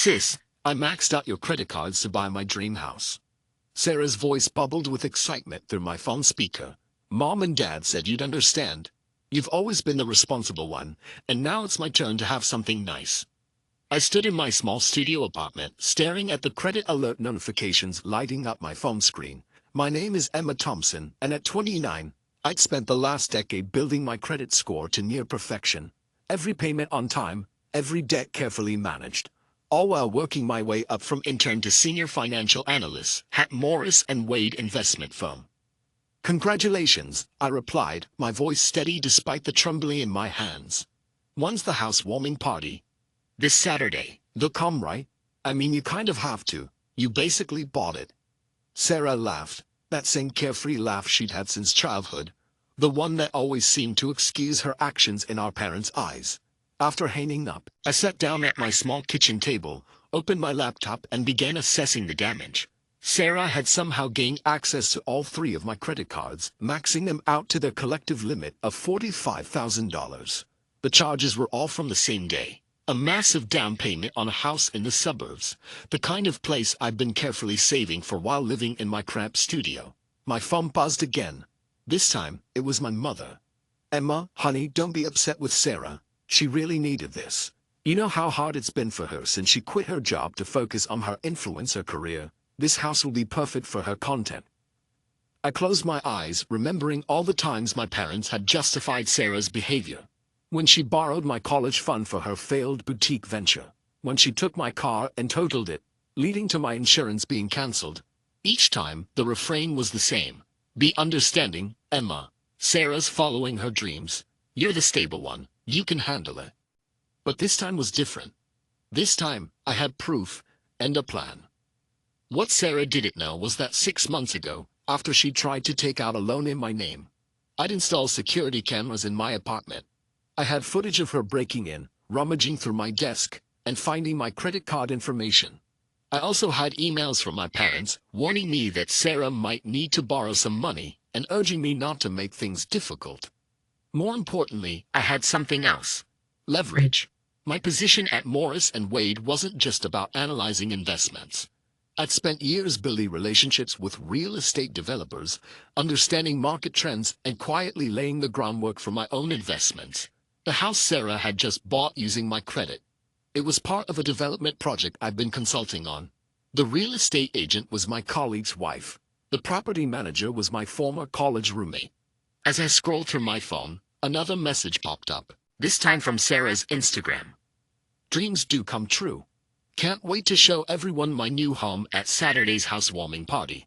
Sis, I maxed out your credit cards to buy my dream house. Sarah's voice bubbled with excitement through my phone speaker. Mom and Dad said you'd understand. You've always been the responsible one, and now it's my turn to have something nice. I stood in my small studio apartment, staring at the credit alert notifications lighting up my phone screen. My name is Emma Thompson, and at 29, I'd spent the last decade building my credit score to near perfection. Every payment on time, every debt carefully managed. All while working my way up from intern to senior financial analyst at Morris & Wade investment firm. Congratulations, I replied, my voice steady despite the trembling in my hands. When's the housewarming party? This Saturday. They'll come, right? I mean, you kind of have to. You basically bought it. Sarah laughed, that same carefree laugh she'd had since childhood, the one that always seemed to excuse her actions in our parents' eyes. After hanging up, I sat down at my small kitchen table, opened my laptop and began assessing the damage. Sarah had somehow gained access to all 3 of my credit cards, maxing them out to their collective limit of $45,000. The charges were all from the same day. A massive down payment on a house in the suburbs, the kind of place I'd been carefully saving for while living in my cramped studio. My phone buzzed again. This time, it was my mother. Emma, honey, don't be upset with Sarah. She really needed this. You know how hard it's been for her since she quit her job to focus on her influencer career. This house will be perfect for her content. I closed my eyes, remembering all the times my parents had justified Sarah's behavior. When she borrowed my college fund for her failed boutique venture. When she took my car and totaled it, leading to my insurance being cancelled. Each time, the refrain was the same. Be understanding, Emma. Sarah's following her dreams. You're the stable one. You can handle it. But this time was different. This time, I had proof and a plan. What Sarah didn't know was that 6 months ago, after she tried to take out a loan in my name, I'd installed security cameras in my apartment. I had footage of her breaking in, rummaging through my desk, and finding my credit card information. I also had emails from my parents warning me that Sarah might need to borrow some money and urging me not to make things difficult. More importantly, I had something else. Leverage. My position at Morris & Wade wasn't just about analyzing investments. I'd spent years building relationships with real estate developers, understanding market trends, and quietly laying the groundwork for my own investments. The house Sarah had just bought using my credit. It was part of a development project I'd been consulting on. The real estate agent was my colleague's wife. The property manager was my former college roommate. As I scrolled through my phone, another message popped up, this time from Sarah's Instagram. Dreams do come true. Can't wait to show everyone my new home at Saturday's housewarming party.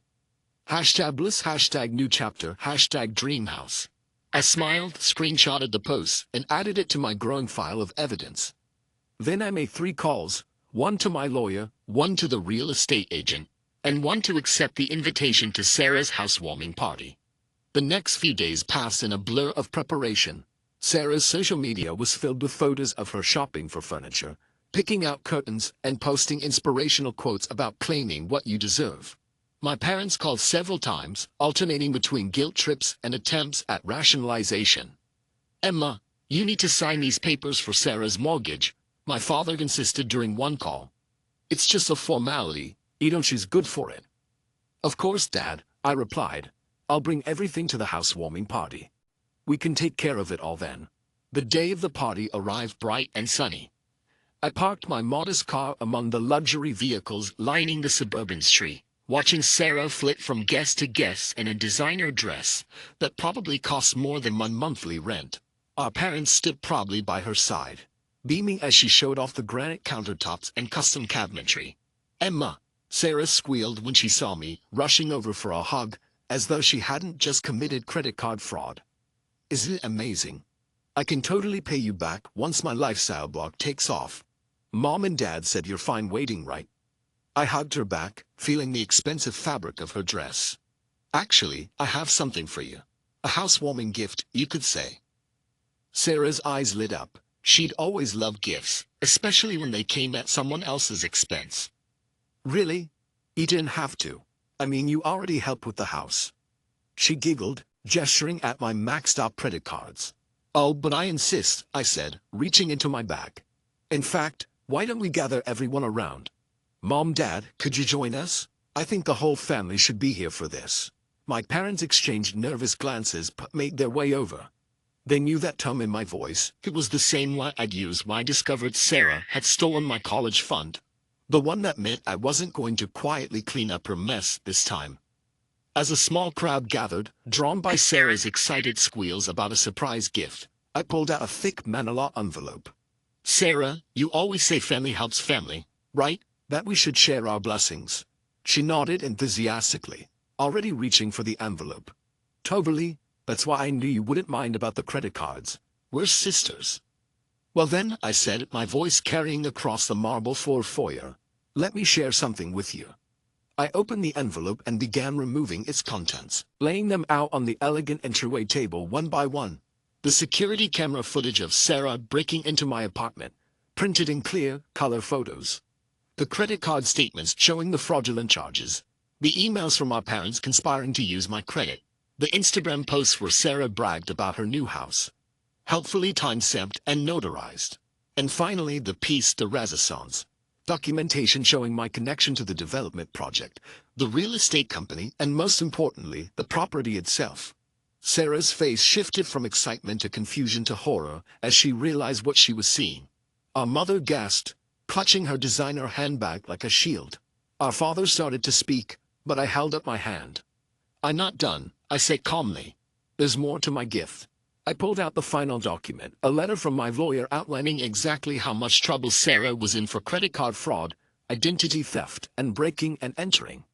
Hashtag bliss, hashtag new chapter, hashtag dream house. I smiled, screenshotted the post, and added it to my growing file of evidence. Then I made 3 calls, 1 to my lawyer, 1 to the real estate agent, and 1 to accept the invitation to Sarah's housewarming party. The next few days passed in a blur of preparation. Sarah's social media was filled with photos of her shopping for furniture, picking out curtains, and posting inspirational quotes about claiming what you deserve. My parents called several times, alternating between guilt trips and attempts at rationalization. Emma, you need to sign these papers for Sarah's mortgage, my father insisted during one call. It's just a formality, she's good for it. Of course, Dad, I replied. I'll bring everything to the housewarming party. We can take care of it all then. The day of the party arrived bright and sunny. I parked my modest car among the luxury vehicles lining the suburban street, watching Sarah flit from guest to guest in a designer dress that probably cost more than my monthly rent. Our parents stood proudly by her side, beaming as she showed off the granite countertops and custom cabinetry. Emma, Sarah squealed when she saw me, rushing over for a hug, as though she hadn't just committed credit card fraud. Isn't it amazing? I can totally pay you back once my lifestyle blog takes off. Mom and Dad said you're fine waiting, right? I hugged her back, feeling the expensive fabric of her dress. Actually, I have something for you. A housewarming gift, you could say. Sarah's eyes lit up. She'd always loved gifts, especially when they came at someone else's expense. Really? You didn't have to. I mean, you already helped with the house. She giggled, gesturing at my maxed-out credit cards. Oh, but I insist, I said, reaching into my bag. In fact, Why don't we gather everyone around? Mom, Dad, could you join us? I think the whole family should be here for this. My parents exchanged nervous glances but made their way over. They knew that tone in my voice. It was the same lie I'd used when I discovered Sarah had stolen my college fund. The one that meant I wasn't going to quietly clean up her mess this time. As a small crowd gathered, drawn by Sarah's excited squeals about a surprise gift, I pulled out a thick manila envelope. Sarah, you always say family helps family, right? That we should share our blessings. She nodded enthusiastically, already reaching for the envelope. Totally, that's why I knew you wouldn't mind about the credit cards. We're sisters. Well then, I said, my voice carrying across the marble floor foyer, let me share something with you. I opened the envelope and began removing its contents, laying them out on the elegant entryway table one by one. The security camera footage of Sarah breaking into my apartment, printed in clear, color photos. The credit card statements showing the fraudulent charges. The emails from our parents conspiring to use my credit. The Instagram posts where Sarah bragged about her new house. Helpfully time-stamped and notarized. And finally, the piece de resistance. Documentation showing my connection to the development project, the real estate company, and most importantly, the property itself. Sarah's face shifted from excitement to confusion to horror as she realized what she was seeing. Our mother gasped, clutching her designer handbag like a shield. Our father started to speak, but I held up my hand. I'm not done, I said calmly. There's more to my gift. I pulled out the final document, a letter from my lawyer outlining exactly how much trouble Sarah was in for credit card fraud, identity theft, and breaking and entering.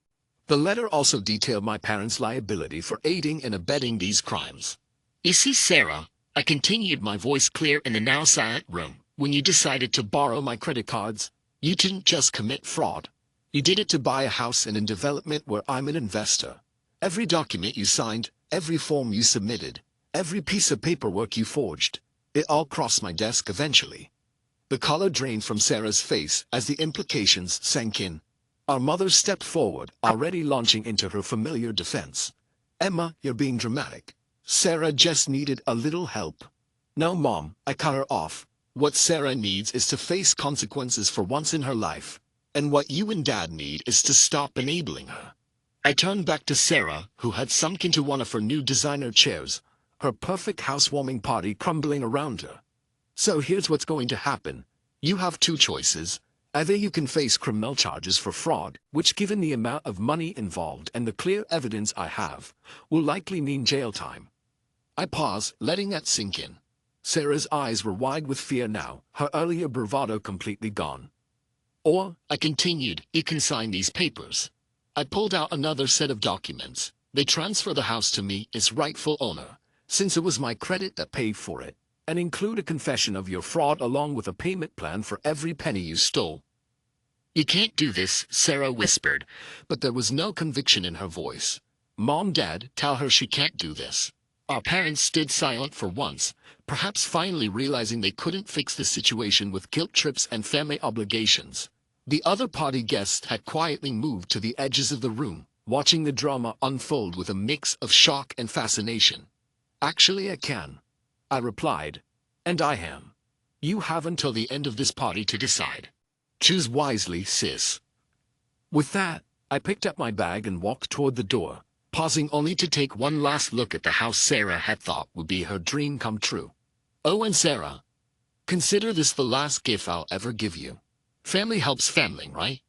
The letter also detailed my parents' liability for aiding and abetting these crimes. You see, Sarah, I continued, my voice clear in the now silent room, when you decided to borrow my credit cards, you didn't just commit fraud. You did it to buy a house in a development where I'm an investor. Every document you signed, every form you submitted, every piece of paperwork you forged, it all crossed my desk eventually. The color drained from Sarah's face as the implications sank in. Our mother stepped forward, already launching into her familiar defense. Emma, you're being dramatic. Sarah just needed a little help. No, Mom, I cut her off. What Sarah needs is to face consequences for once in her life. And what you and Dad need is to stop enabling her. I turned back to Sarah, who had sunk into one of her new designer chairs, her perfect housewarming party crumbling around her. So here's what's going to happen. You have two choices. Either you can face criminal charges for fraud, which given the amount of money involved and the clear evidence I have, will likely mean jail time. I paused, letting that sink in. Sarah's eyes were wide with fear now, her earlier bravado completely gone. Or, I continued, you can sign these papers. I pulled out another set of documents. They transfer the house to me as rightful owner, since it was my credit that paid for it, and include a confession of your fraud along with a payment plan for every penny you stole. You can't do this, Sarah whispered, but there was no conviction in her voice. Mom, Dad, tell her she can't do this. Our parents stood silent for once, perhaps finally realizing they couldn't fix the situation with guilt trips and family obligations. The other party guests had quietly moved to the edges of the room, watching the drama unfold with a mix of shock and fascination. Actually, I can, I replied. And I am. You have until the end of this party to decide. Choose wisely, sis. With that, I picked up my bag and walked toward the door, pausing only to take one last look at the house Sarah had thought would be her dream come true. Oh, and Sarah, consider this the last gift I'll ever give you. Family helps family, right?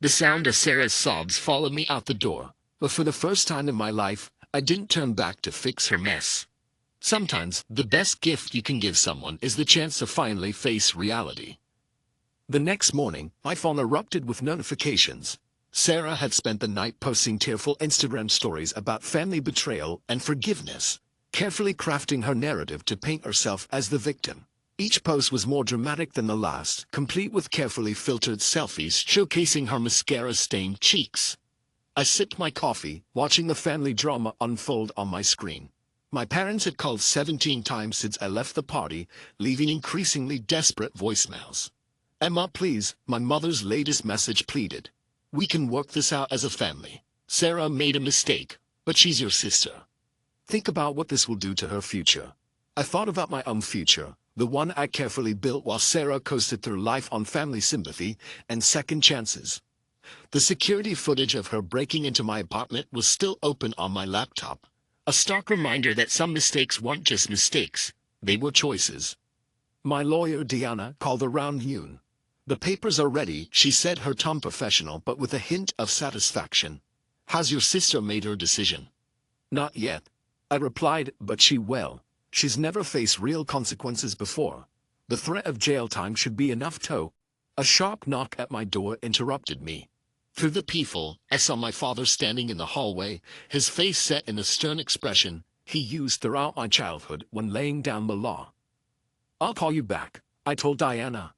The sound of Sarah's sobs followed me out the door, but for the first time in my life, I didn't turn back to fix her mess. Sometimes, the best gift you can give someone is the chance to finally face reality. The next morning, my phone erupted with notifications. Sarah had spent the night posting tearful Instagram stories about family betrayal and forgiveness, carefully crafting her narrative to paint herself as the victim. Each post was more dramatic than the last, complete with carefully filtered selfies showcasing her mascara-stained cheeks. I sipped my coffee, watching the family drama unfold on my screen. My parents had called 17 times since I left the party, leaving increasingly desperate voicemails. Emma, please, my mother's latest message pleaded. We can work this out as a family. Sarah made a mistake, but she's your sister. Think about what this will do to her future. I thought about my own future, The one I carefully built while Sarah coasted through life on family sympathy and second chances. The security footage of her breaking into my apartment was still open on my laptop. A stark reminder that some mistakes weren't just mistakes, they were choices. My lawyer Diana called around noon. The papers are ready, she said, her tone professional but with a hint of satisfaction. Has your sister made her decision? Not yet, I replied, but she's never faced real consequences before. The threat of jail time should be enough to. A sharp knock at my door interrupted me. Through the peephole, I saw my father standing in the hallway, his face set in a stern expression he used throughout my childhood when laying down the law. I'll call you back, I told Diana.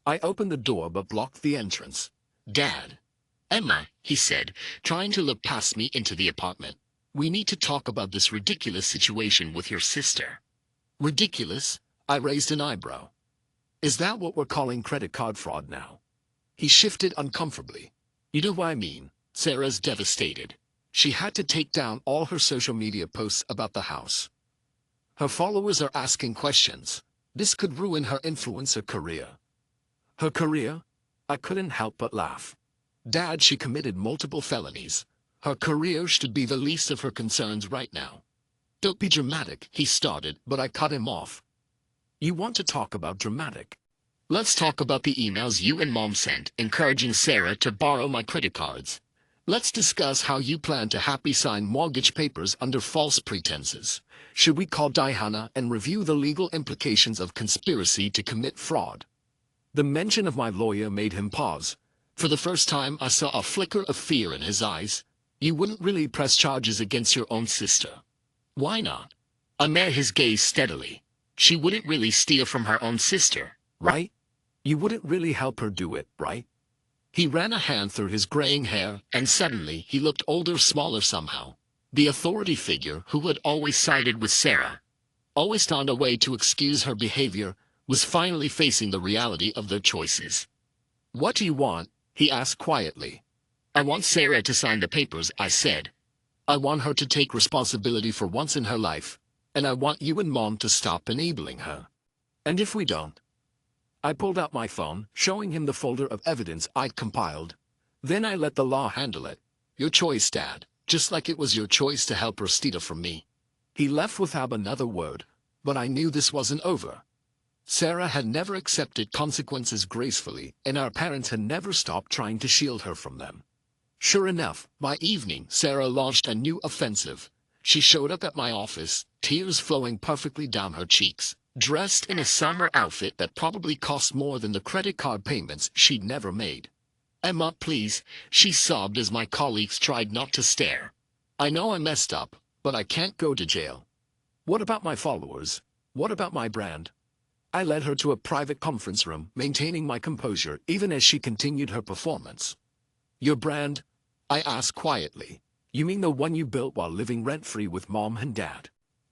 I opened the door but blocked the entrance. Dad. Emma, he said, trying to look past me into the apartment. We need to talk about this ridiculous situation with your sister. Ridiculous? I raised an eyebrow. Is that what we're calling credit card fraud now? He shifted uncomfortably. You know what I mean. Sarah's devastated. She had to take down all her social media posts about the house. Her followers are asking questions. This could ruin her influencer career. Her career? I couldn't help but laugh. Dad, she committed multiple felonies. Her career should be the least of her concerns right now. Don't be dramatic, he started, but I cut him off. You want to talk about dramatic? Let's talk about the emails you and Mom sent, encouraging Sarah to borrow my credit cards. Let's discuss how you plan to happy sign mortgage papers under false pretenses. Should we call Diana and review the legal implications of conspiracy to commit fraud? The mention of my lawyer made him pause. For the first time, I saw a flicker of fear in his eyes. You wouldn't really press charges against your own sister. Why not? I met his gaze steadily. She wouldn't really steal from her own sister, right? You wouldn't really help her do it, right? He ran a hand through his graying hair, and suddenly he looked older, smaller somehow. The authority figure who had always sided with Sarah, always found a way to excuse her behavior, was finally facing the reality of their choices. What do you want? He asked quietly. I want Sarah to sign the papers, I said. I want her to take responsibility for once in her life, and I want you and Mom to stop enabling her. And if we don't? I pulled out my phone, showing him the folder of evidence I'd compiled. Then I let the law handle it. Your choice, Dad, just like it was your choice to help her steal from me. He left without another word, but I knew this wasn't over. Sarah had never accepted consequences gracefully, and our parents had never stopped trying to shield her from them. Sure enough, by evening, Sarah launched a new offensive. She showed up at my office, tears flowing perfectly down her cheeks, dressed in a summer outfit that probably cost more than the credit card payments she'd never made. Emma, please, she sobbed as my colleagues tried not to stare. I know I messed up, but I can't go to jail. What about my followers? What about my brand? I led her to a private conference room, maintaining my composure even as she continued her performance. Your brand? I asked quietly. You mean the one you built while living rent-free with Mom and Dad?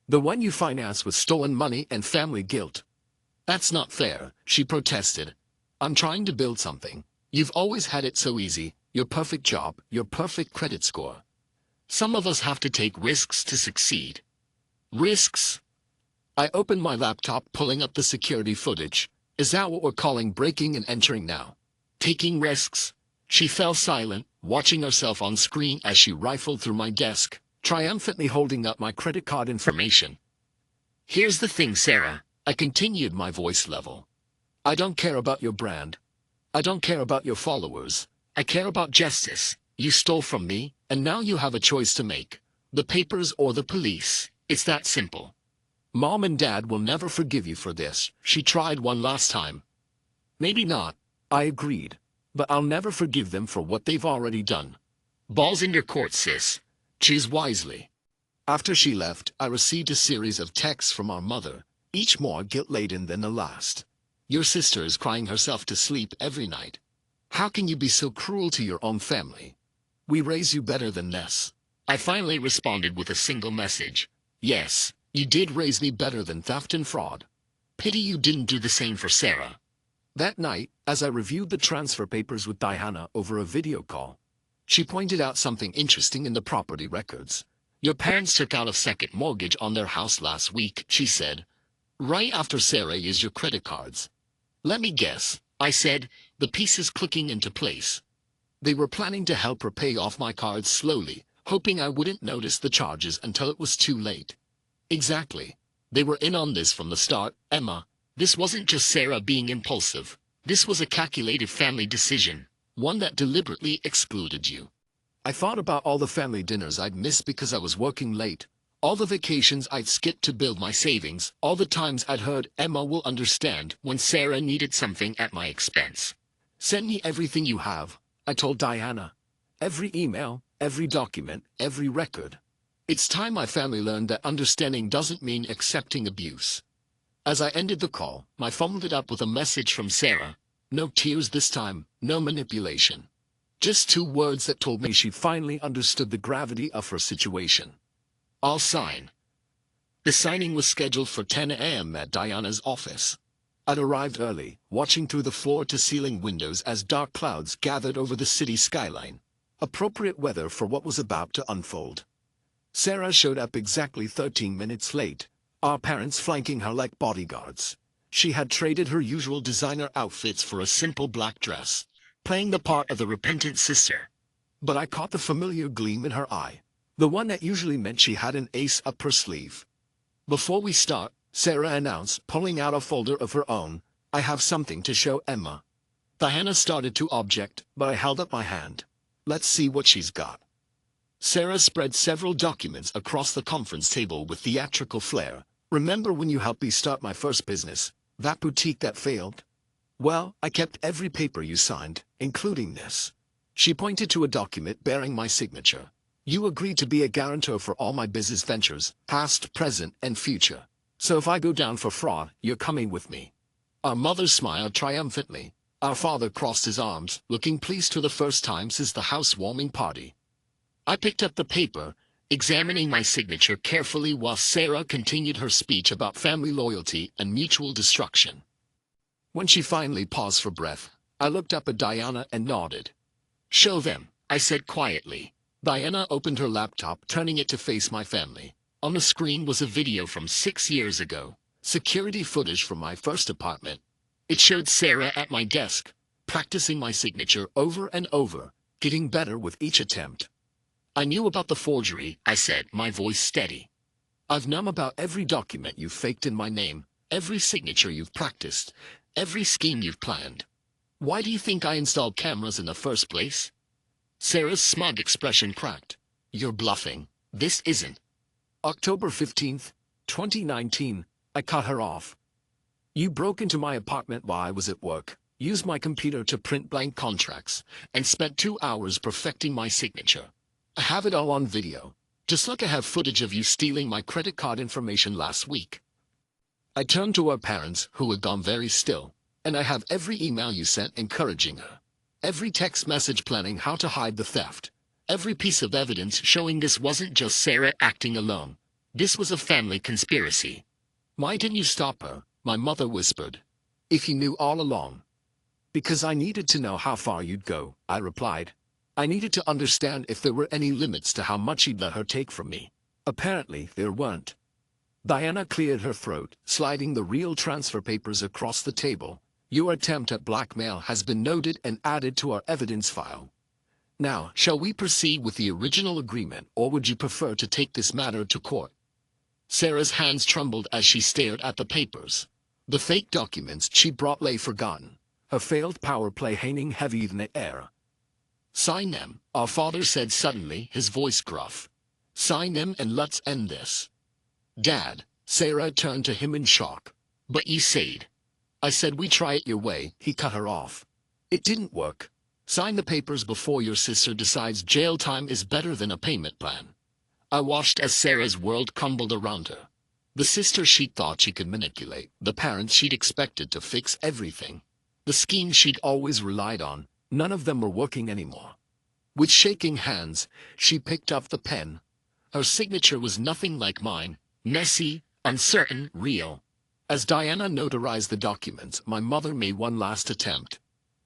The one you financed with stolen money and family guilt? That's not fair, she protested. I'm trying to build something. You've always had it so easy, your perfect job, your perfect credit score. Some of us have to take risks to succeed. Risks? I opened my laptop, pulling up the security footage. Is that what we're calling breaking and entering now? Taking risks? She fell silent, watching herself on screen as she rifled through my desk, triumphantly holding up my credit card information. Here's the thing, Sarah, I continued, my voice level. I don't care about your brand. I don't care about your followers. I care about justice. You stole from me, and now you have a choice to make. The papers or the police. It's that simple. Mom and Dad will never forgive you for this. She tried one last time. Maybe not, I agreed. But I'll never forgive them for what they've already done. Ball's in your court, sis. Choose wisely. After she left, I received a series of texts from our mother, each more guilt-laden than the last. Your sister is crying herself to sleep every night. How can you be so cruel to your own family? We raise you better than this. I finally responded with a single message. Yes, you did raise me better than theft and fraud. Pity you didn't do the same for Sarah. That night, as I reviewed the transfer papers with Diana over a video call, she pointed out something interesting in the property records. Your parents took out a second mortgage on their house last week, she said. Right after Sarah used your credit cards. Let me guess, I said, the pieces clicking into place. They were planning to help her pay off my cards slowly, hoping I wouldn't notice the charges until it was too late. Exactly. They were in on this from the start, Emma. This wasn't just Sarah being impulsive. This was a calculated family decision, one that deliberately excluded you. I thought about all the family dinners I'd missed because I was working late, all the vacations I'd skipped to build my savings, all the times I'd heard Emma will understand when Sarah needed something at my expense. Send me everything you have, I told Diana. Every email, every document, every record. It's time my family learned that understanding doesn't mean accepting abuse. As I ended the call, my phone lit up with a message from Sarah. No tears this time, no manipulation. Just 2 words that told me she finally understood the gravity of her situation. I'll sign. The signing was scheduled for 10 a.m. at Diana's office. I'd arrived early, watching through the floor-to-ceiling windows as dark clouds gathered over the city skyline. Appropriate weather for what was about to unfold. Sarah showed up exactly 13 minutes late, our parents flanking her like bodyguards. She had traded her usual designer outfits for a simple black dress, playing the part of the repentant sister. But I caught the familiar gleam in her eye, the one that usually meant she had an ace up her sleeve. Before we start, Sarah announced, pulling out a folder of her own, I have something to show Emma. Diana started to object, but I held up my hand. Let's see what she's got. Sarah spread several documents across the conference table with theatrical flair. Remember when you helped me start my first business, that boutique that failed? Well, I kept every paper you signed, including this. She pointed to a document bearing my signature. You agreed to be a guarantor for all my business ventures, past, present, and future. So if I go down for fraud, you're coming with me. Our mother smiled triumphantly. Our father crossed his arms, looking pleased for the first time since the housewarming party. I picked up the paper, examining my signature carefully while Sarah continued her speech about family loyalty and mutual destruction. When she finally paused for breath, I looked up at Diana and nodded. Show them, I said quietly. Diana opened her laptop, turning it to face my family. On the screen was a video from 6 years ago, security footage from my first apartment. It showed Sarah at my desk, practicing my signature over and over, getting better with each attempt. I knew about the forgery, I said, my voice steady. I've known about every document you've faked in my name, every signature you've practiced, every scheme you've planned. Why do you think I installed cameras in the first place? Sarah's smug expression cracked. You're bluffing. This isn't. October 15th, 2019, I cut her off. You broke into my apartment while I was at work, used my computer to print blank contracts, and spent 2 hours perfecting my signature. I have it all on video. Just like I have footage of you stealing my credit card information last week. I turned to her parents, who had gone very still, and I have every email you sent encouraging her. Every text message planning how to hide the theft. Every piece of evidence showing this wasn't just Sarah acting alone. This was a family conspiracy. Why didn't you stop her? My mother whispered. If you knew all along. Because I needed to know how far you'd go, I replied. I needed to understand if there were any limits to how much you'd let her take from me. Apparently, there weren't. Diana cleared her throat, sliding the real transfer papers across the table. Your attempt at blackmail has been noted and added to our evidence file. Now, shall we proceed with the original agreement, or would you prefer to take this matter to court? Sarah's hands trembled as she stared at the papers. The fake documents she brought lay forgotten, her failed power play hanging heavy in the air. Sign them, our father said suddenly, his voice gruff. Sign them and let's end this. Dad, Sarah turned to him in shock. But you said. I said we try it your way, he cut her off. It didn't work. Sign the papers before your sister decides jail time is better than a payment plan. I watched as Sarah's world crumbled around her. The sister she thought she could manipulate, the parents she'd expected to fix everything. The schemes she'd always relied on, none of them were working anymore. With shaking hands, she picked up the pen. Her signature was nothing like mine, messy, uncertain, real. As Diana notarized the documents, my mother made one last attempt.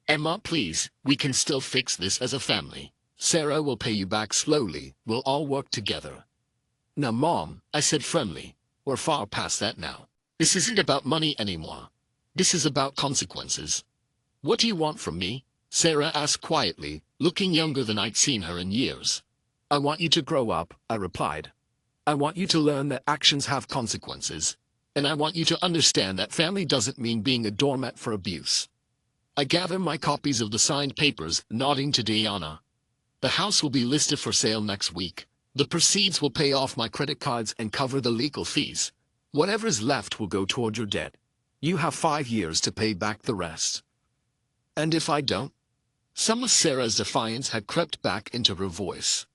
Emma, please, we can still fix this as a family. Sarah will pay you back slowly. We'll all work together. Now, Mom, I said firmly, we're far past that now. This isn't about money anymore. This is about consequences. What do you want from me? Sarah asked quietly, looking younger than I'd seen her in years. I want you to grow up, I replied. I want you to learn that actions have consequences. And I want you to understand that family doesn't mean being a doormat for abuse. I gather my copies of the signed papers, nodding to Diana. The house will be listed for sale next week. The proceeds will pay off my credit cards and cover the legal fees. Whatever's left will go toward your debt. You have 5 years to pay back the rest. And if I don't? Some of Sarah's defiance had crept back into her voice.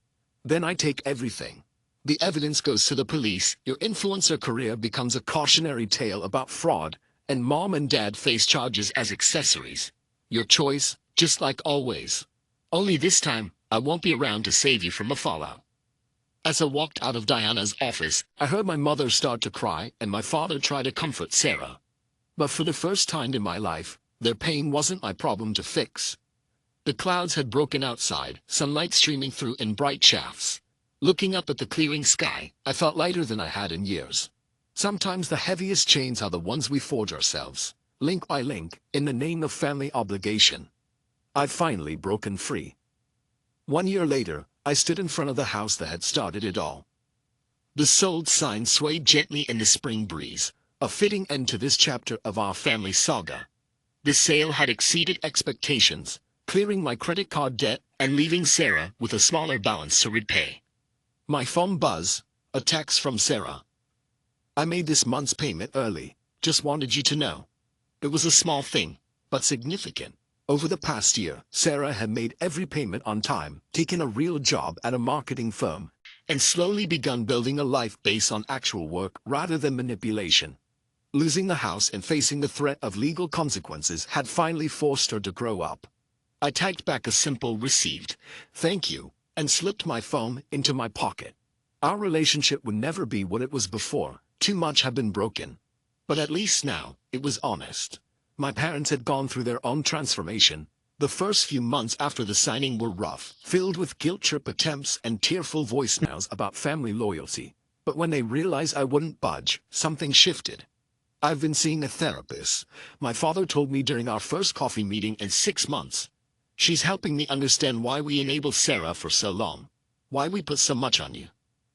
Then I take everything. The evidence goes to the police, your influencer career becomes a cautionary tale about fraud, and Mom and Dad face charges as accessories. Your choice, just like always. Only this time, I won't be around to save you from a fallout. As I walked out of Diana's office, I heard my mother start to cry and my father try to comfort Sarah. But for the first time in my life, their pain wasn't my problem to fix. The clouds had broken outside, sunlight streaming through in bright shafts. Looking up at the clearing sky, I felt lighter than I had in years. Sometimes the heaviest chains are the ones we forge ourselves, link by link, in the name of family obligation. I've finally broken free. 1 year later, I stood in front of the house that had started it all. The sold sign swayed gently in the spring breeze, a fitting end to this chapter of our family saga. The sale had exceeded expectations, clearing my credit card debt and leaving Sarah with a smaller balance to repay. My phone buzzed, a text from Sarah. I made this month's payment early, just wanted you to know. It was a small thing, but significant. Over the past year, Sarah had made every payment on time, taken a real job at a marketing firm, and slowly begun building a life based on actual work rather than manipulation. Losing the house and facing the threat of legal consequences had finally forced her to grow up. I typed back a simple "received, thank you," and slipped my phone into my pocket. Our relationship would never be what it was before. Too much had been broken. But at least now, it was honest. My parents had gone through their own transformation. The first few months after the signing were rough, filled with guilt-trip attempts and tearful voicemails about family loyalty. But when they realized I wouldn't budge, something shifted. I've been seeing a therapist. My father told me during our first coffee meeting in 6 months. She's helping me understand why we enabled Sarah for so long. Why we put so much on you.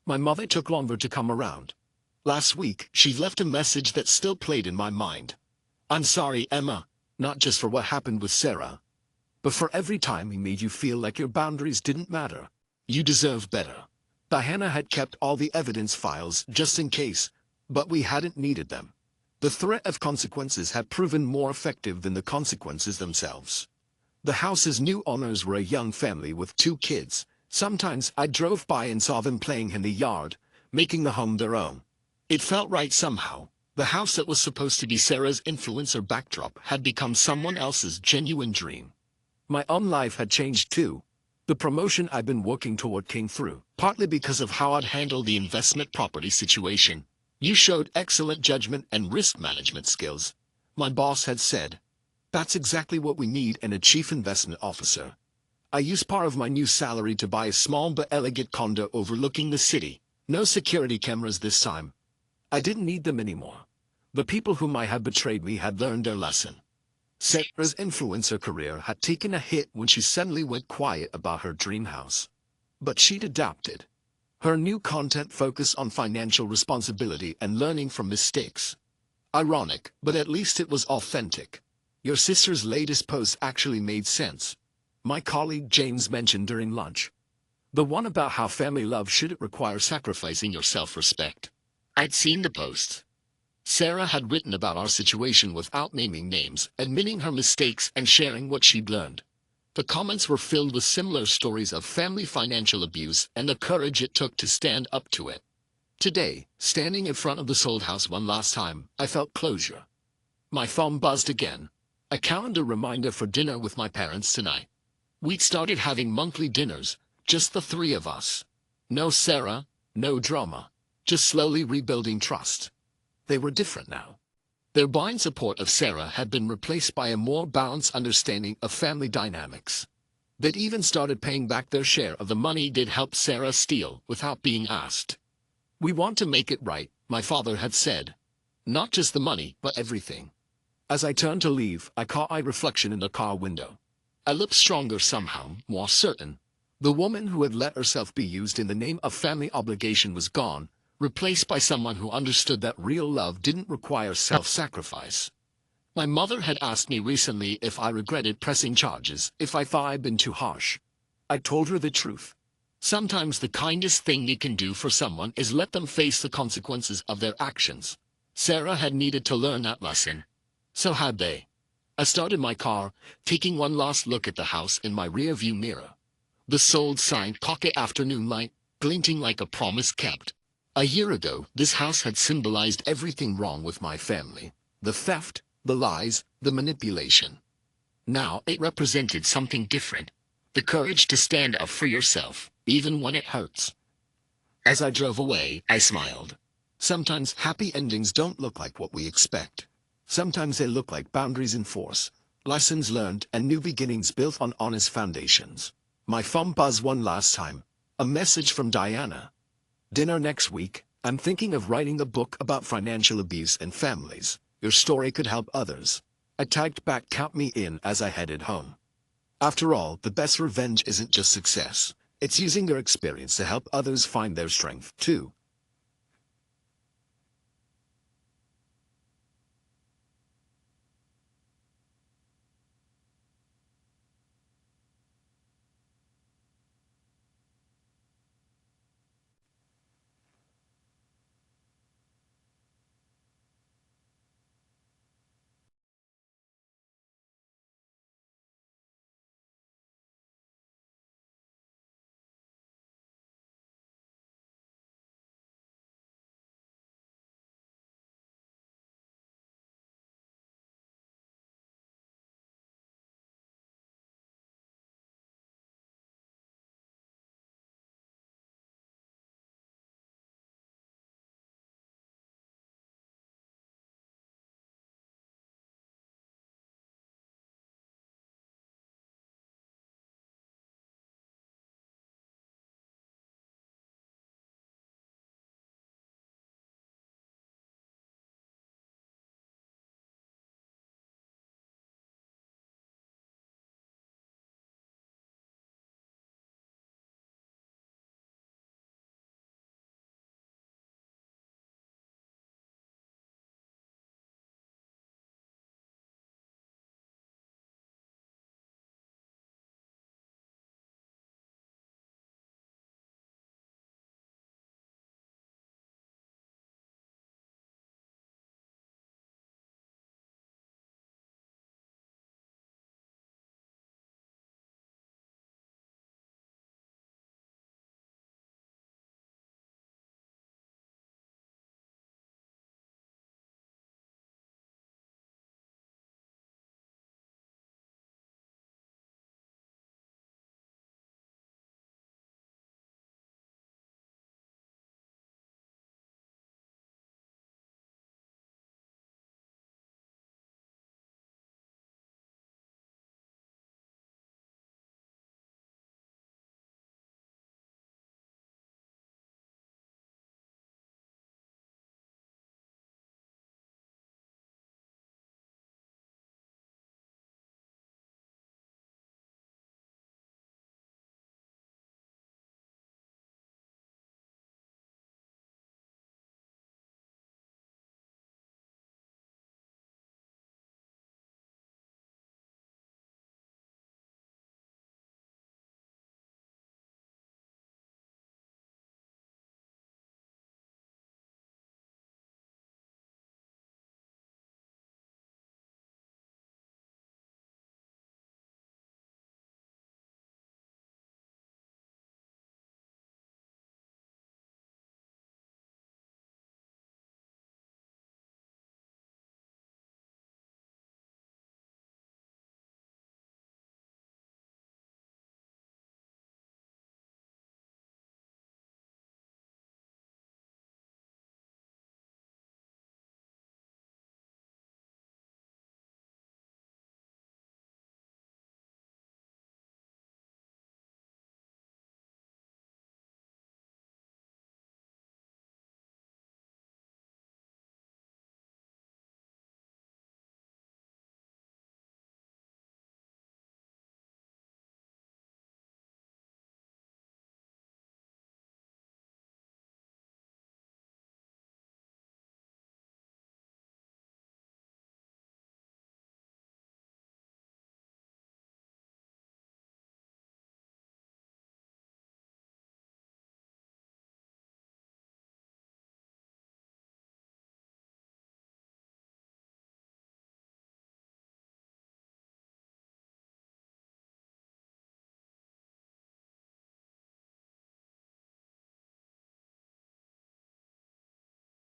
My mother took longer to come around. Last week, she left a message that still played in my mind. I'm sorry, Emma, not just for what happened with Sarah, but for every time he made you feel like your boundaries didn't matter. You deserve better. Diana had kept all the evidence files just in case, but we hadn't needed them. The threat of consequences had proven more effective than the consequences themselves. The house's new owners were a young family with 2 kids. Sometimes I drove by and saw them playing in the yard, making the home their own. It felt right somehow. The house that was supposed to be Sarah's influencer backdrop had become someone else's genuine dream. My own life had changed too. The promotion I'd been working toward came through, partly because of how I'd handled the investment property situation. You showed excellent judgment and risk management skills. My boss had said, that's exactly what we need in a chief investment officer. I used part of my new salary to buy a small but elegant condo overlooking the city. No security cameras this time. I didn't need them anymore. The people whom I had betrayed me had learned their lesson. Sarah's influencer career had taken a hit when she suddenly went quiet about her dream house. But she'd adapted. Her new content focused on financial responsibility and learning from mistakes. Ironic, but at least it was authentic. Your sister's latest post actually made sense. My colleague James mentioned during lunch. The one about how family love shouldn't require sacrificing your self-respect. I'd seen the post. Sarah had written about our situation without naming names, admitting her mistakes and sharing what she'd learned. The comments were filled with similar stories of family financial abuse and the courage it took to stand up to it. Today, standing in front of the sold house one last time, I felt closure. My phone buzzed again. A calendar reminder for dinner with my parents tonight. We'd started having monthly dinners, just the 3 of us. No Sarah, no drama. Just slowly rebuilding trust. They were different now. Their blind support of Sarah had been replaced by a more balanced understanding of family dynamics. They'd even started paying back their share of the money they'd helped Sarah steal without being asked. We want to make it right, my father had said. Not just the money, but everything. As I turned to leave, I caught my reflection in the car window. I looked stronger somehow, more certain. The woman who had let herself be used in the name of family obligation was gone, replaced by someone who understood that real love didn't require self-sacrifice. My mother had asked me recently if I regretted pressing charges, if I thought I'd been too harsh. I told her the truth. Sometimes the kindest thing you can do for someone is let them face the consequences of their actions. Sarah had needed to learn that lesson. So had they. I started my car, taking one last look at the house in my rearview mirror. The sold sign caught the afternoon light, glinting like a promise kept. A year ago, this house had symbolized everything wrong with my family. The theft, the lies, the manipulation. Now it represented something different. The courage to stand up for yourself, even when it hurts. As I drove away, I smiled. Sometimes happy endings don't look like what we expect. Sometimes they look like boundaries enforced, lessons learned, and new beginnings built on honest foundations. My phone buzzed one last time. A message from Diana. Dinner next week. I'm thinking of writing a book about financial abuse and families. Your story could help others. I typed back, count me in, as I headed home. After all, the best revenge isn't just success. It's using your experience to help others find their strength, too.